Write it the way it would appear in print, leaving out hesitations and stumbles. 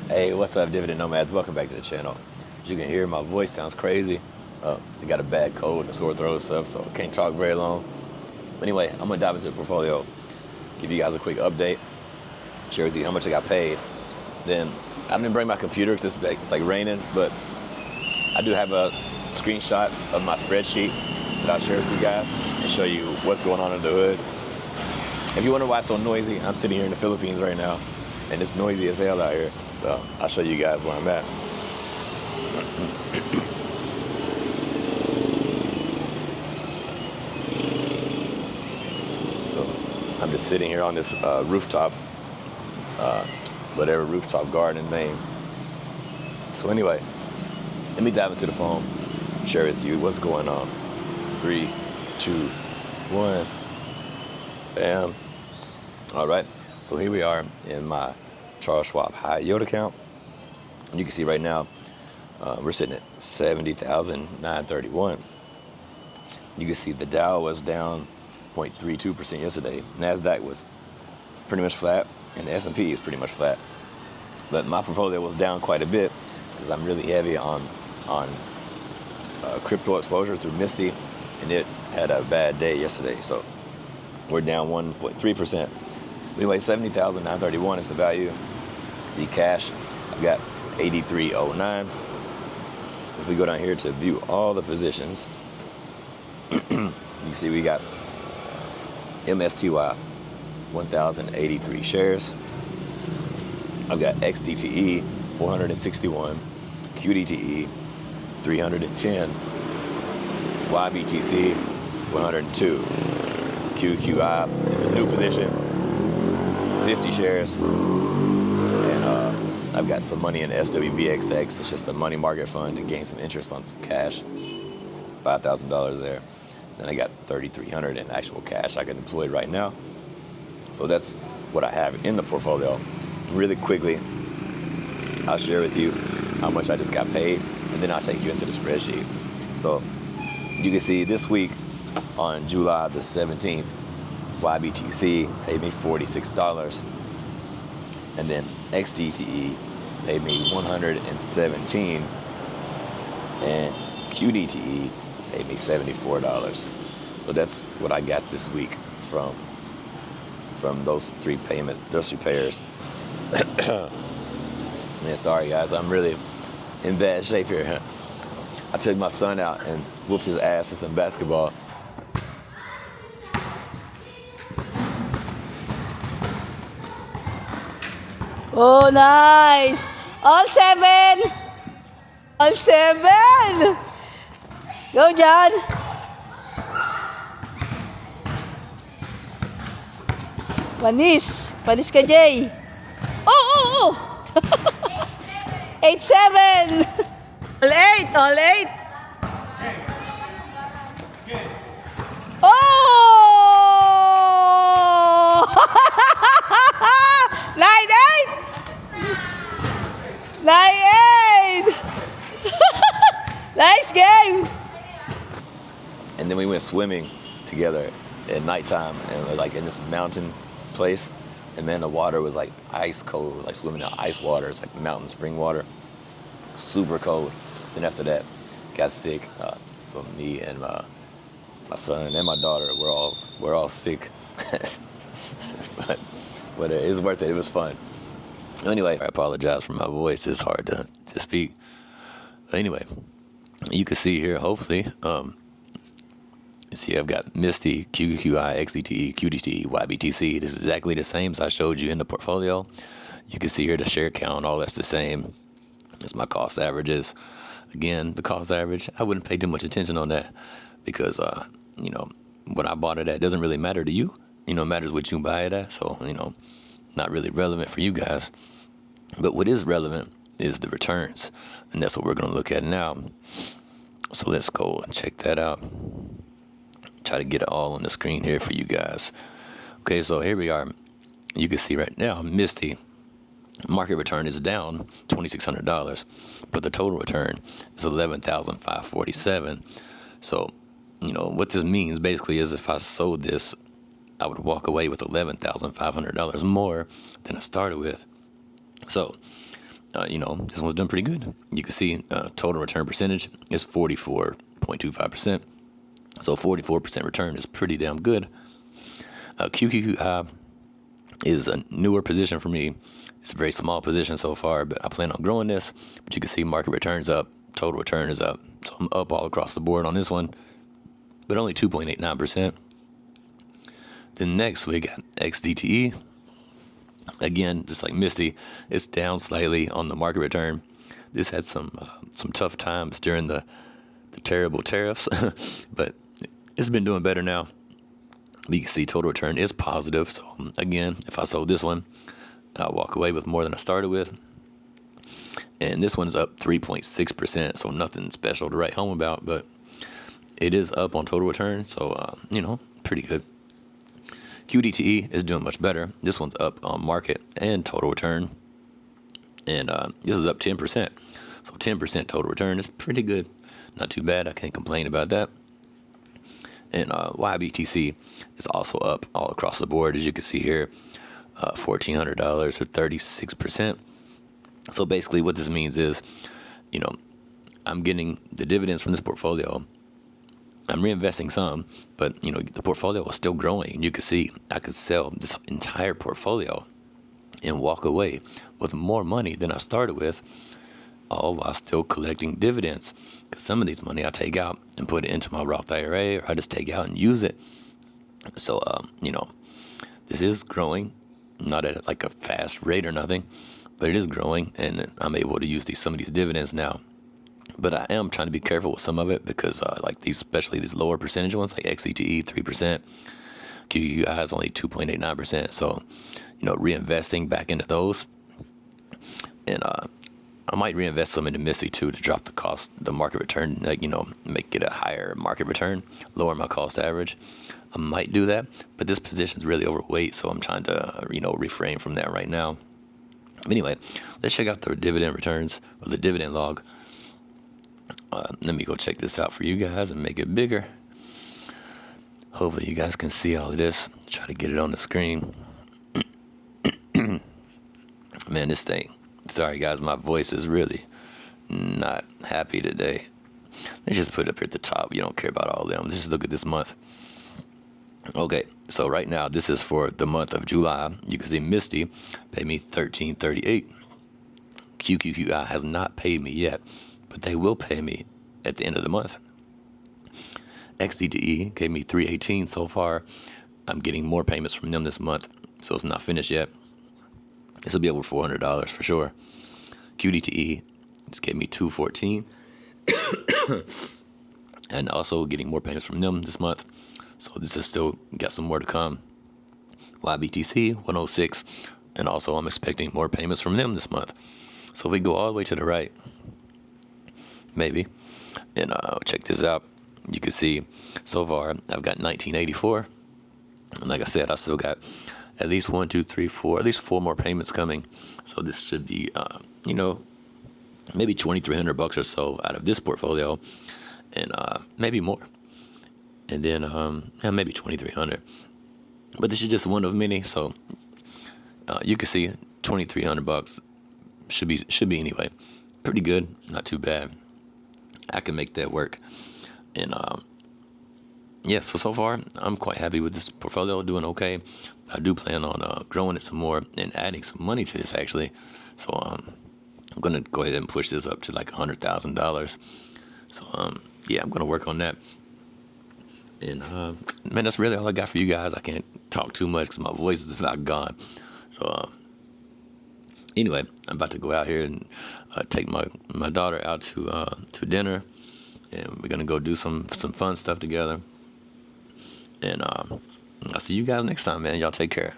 Hey, what's up, Dividend Nomads? Welcome back to the channel. As you can hear, my voice sounds crazy. I got a bad cold and a sore throat and stuff, so I can't talk very long. But anyway, I'm gonna dive into the portfolio, give you guys a quick update, share with you how much I got paid. Then I didn't bring my computer because it's like raining, but I do have a screenshot of my spreadsheet that I'll share with you guys and show you what's going on in the hood. If you wonder why it's so noisy, I'm sitting here in the Philippines right now, and it's noisy as hell out here. So I'll show you guys where I'm at. So I'm just sitting here on this rooftop, whatever rooftop garden in Maine. So anyway, let me dive into the phone, share with you what's going on. 3, 2, 1, bam. All right, so here we are in my Charles Schwab high yield account. You can see right now we're sitting at 70,931. You can see the Dow was down 0.32% yesterday. NASDAQ was pretty much flat, and the S&P is pretty much flat. But my portfolio was down quite a bit because I'm really heavy on crypto exposure through Misty, and it had a bad day yesterday. So we're down 1.3%. Anyway, 70,931 is the value. The cash, I've got 8309. If we go down here to view all the positions, you see we got MSTY, 1,083 shares. I've got XDTE, 461, QDTE, 310, YBTC, 102. QQI is a new position, 50 shares. And I've got some money in SWBXX. It's just a money market fund to gain some interest on some cash. $5,000 there. Then I got 3,300 in actual cash I can deploy right now. So that's what I have in the portfolio. Really quickly, I'll share with you how much I just got paid, and then I'll take you into the spreadsheet. So you can see this week on July the 17th, YBTC paid me $46. And then XDTE paid me $117, and QDTE paid me $74. So that's what I got this week from those three payers. Man, sorry guys, I'm really in bad shape here. I took my son out and whooped his ass in some basketball. Oh, nice! All 7! All 7! Go, John! Panis! Panis ka, Jay! Oh! 8-7! All 8! All 8! Oh! 9-8! 9-8! Nice game! And then we went swimming together at nighttime, and we're like in this mountain place, and then the water was like ice cold, like swimming in ice water. It's like mountain spring water, super cold. Then after that, got sick. So me and my son and my daughter, we're all sick. but it was worth it. It was fun. Anyway, I apologize for my voice. It's hard to speak. But anyway, you can see here, hopefully, you see I've got Misty, QQI, XDTE, QDTE, YBTC. This is exactly the same as I showed you in the portfolio. You can see here the share count, all that's the same. It's my cost averages. Again, the cost average, I wouldn't pay too much attention on that because, what I bought it at doesn't really matter to you. It matters what you buy it at. So, not really relevant for you guys. But what is relevant is the returns. And that's what we're going to look at now. So let's go and check that out. Try to get it all on the screen here for you guys. Okay, so here we are. You can see right now, Misty, market return is down $2,600, but the total return is $11,547. So, what this means basically is if I sold this, I would walk away with $11,500 more than I started with. So this one's done pretty good. You can see total return percentage is 44.25%. So 44% return is pretty damn good. QQQI is a newer position for me. It's a very small position so far, but I plan on growing this. But you can see market returns up, total return is up. So I'm up all across the board on this one, but only 2.89%. Then next we got XDTE. Again, just like Misty, it's down slightly on the market return. This had some tough times during the terrible tariffs, but it's been doing better now. You can see total return is positive. So again, if I sold this one, I'll walk away with more than I started with. And this one's up 3.6%, so nothing special to write home about, but it is up on total return, so pretty good. QDTE is doing much better. This one's up on market and total return, and this is up 10%. So 10% total return is pretty good. Not too bad. I can't complain about that. And YBTC is also up all across the board, as you can see here, $1,400 or 36%. So basically what this means is, I'm getting the dividends from this portfolio. I'm reinvesting some, but, the portfolio is still growing. You can see I could sell this entire portfolio and walk away with more money than I started with, all while still collecting dividends. Because some of these money I take out and put it into my Roth IRA, or I just take out and use it. So, this is growing, not at like a fast rate or nothing, but it is growing, and I'm able to use some of these dividends now. But I am trying to be careful with some of it because, especially these lower percentage ones, like XCTE 3%, QQI is only 2.89%. So, reinvesting back into those, and I might reinvest some into Misty too to drop the market return, make it a higher market return, lower my cost average. I might do that, but this position's really overweight, so I'm trying to, refrain from that right now. Anyway, let's check out the dividend returns, or the dividend log. Let me go check this out for you guys and make it bigger. Hopefully you guys can see all of this. Try to get it on the screen. Man, this thing. Sorry guys, my voice is really not happy today. Let's just put it up here at the top. You don't care about all of them. Let's just look at this month. Okay, so right now this is for the month of July. You can see Misty paid me $13.38. QQQI has not paid me yet, but they will pay me at the end of the month. XDTE gave me $3.18 so far. I'm getting more payments from them this month, so it's not finished yet. This will be over $400 for sure. QDTE just gave me $2.14, and also getting more payments from them this month. So this is still got some more to come. YBTC 106, and also I'm expecting more payments from them this month. So if we go all the way to the right, maybe, and check this out, you can see so far I've got 1984, and like I said, I still got at least 1, 2, 3, 4, at least 4 more payments coming. So this should be, maybe $2,300 or so out of this portfolio, and maybe more, and then maybe $2,300. But this is just one of many. So you can see $2,300 should be anyway. Pretty good, not too bad. I can make that work, and so far I'm quite happy with this portfolio, doing okay. I do plan on growing it some more and adding some money to this actually. So I'm gonna go ahead and push this up to like $100,000. So I'm gonna work on that. And man, that's really all I got for you guys. I can't talk too much because my voice is about gone. So anyway, I'm about to go out here and take my daughter out to dinner, and we're gonna go do some fun stuff together. And I'll see you guys next time, man. Y'all take care.